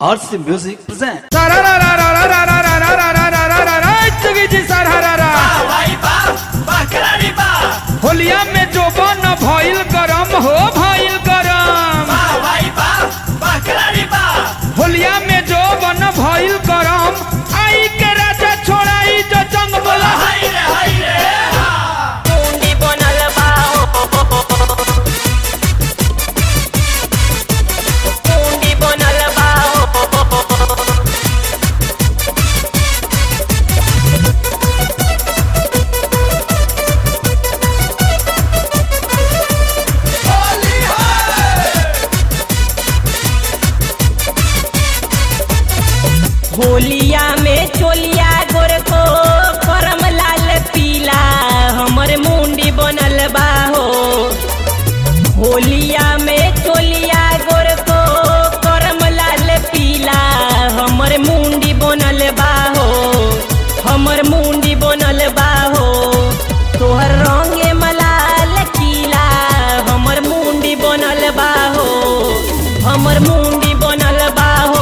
RC Music present. होलिया में जो बन भइल गरम हो भइल गरम, होलिया में जो बन भइल गरम, आई के राजा छोड़ाई जो जंग बोला मुंडी बनल बा मुंडी बनल बा होलिया में चोलिया गोर को करम लाल पीला हमर मुंडी बनल बा हो। होलिया में चोलिया गोर को करम लाल पीला हमर मुंडी बनल बा हो, हमर मुंडी बनल बा हो। तोहर रंगे मलाल कीला हमर मुंडी बनल बा हो, हमर मुंडी बनल बा हो।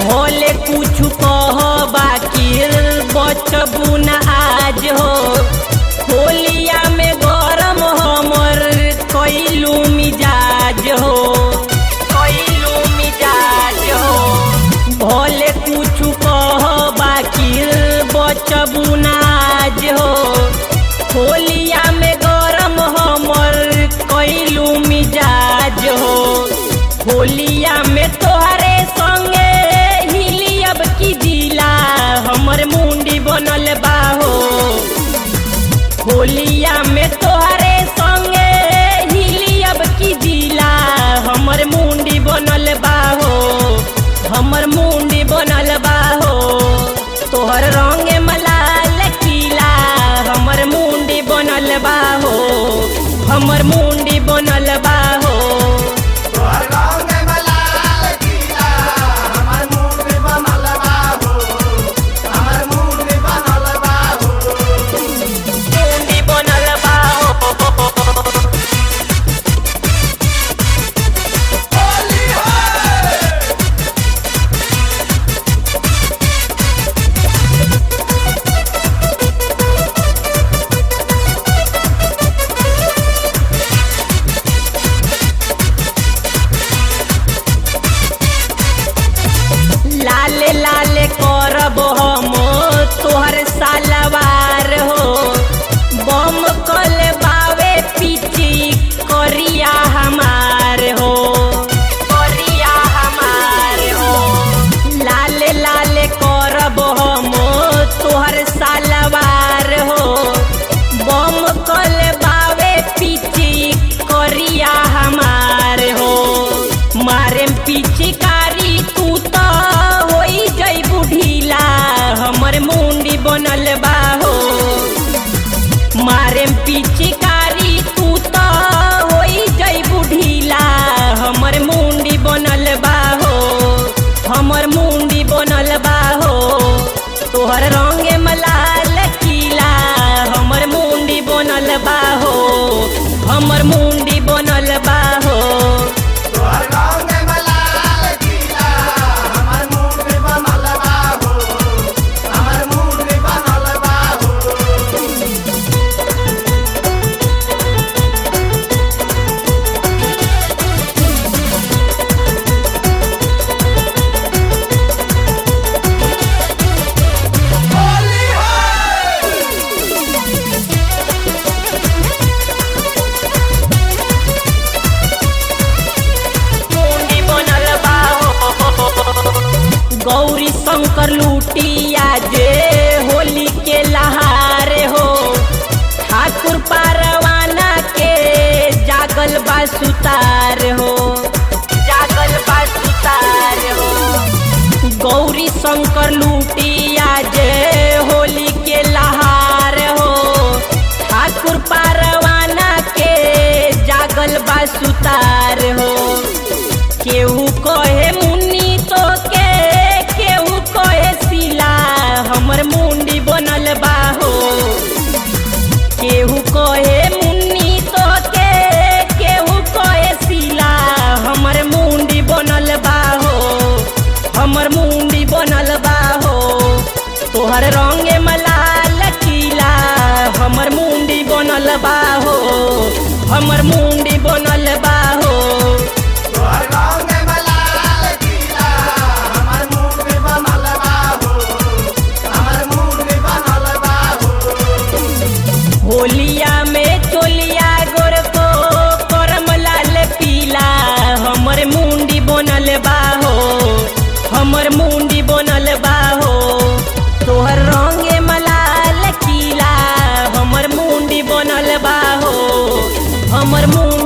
भोले कुछ कह बाकी बचबू न आज हो। होलिया में गरम हमर कैलू मिजाज हो, कैलू मिजाज हो। भोले कुछ कह बाकी बचबू न आज हो। होलिया में गरम हमर कैलू मिजाज हो। होलिया में तोहरे संगे हिली अब की जिला हमर मुंडी बनल बा हो। होलिया में तोहरे संगे हिली अब की जिला हमर मुंडी बनल बा हो, हमर मुंडी बनल बा हो। तोहर रंगे मलाल कीला हमर मुंडी बनल बा हो, हमर मुंडी बनल बा हो। तोहर गाँव में मला शंकर लूटिया जे होली के लहार हो ठाकुर पारवाना के जागल बा सुतार हो केहू कहे मुन्नी तो के केहू कहे सिला हमर मुंडी बनल बा हो केहू कहे मुन्नी तो के केहू कहे सिला हमर मुंडी बनल बा हो हमर मुंडी बनल बा हो तोहर रंगे मलाल किला हमर मुंडी बनल बा हो हमर मुंडी बनल बा हो होलिया में चोलिया गोर को करम लाल पीला हमर मुंडी बनल बा हो हमर मुंडी बनल बा हो तोहर रंगे मलाल किला हमर मुंडी बनल बा हो हमर मुंडी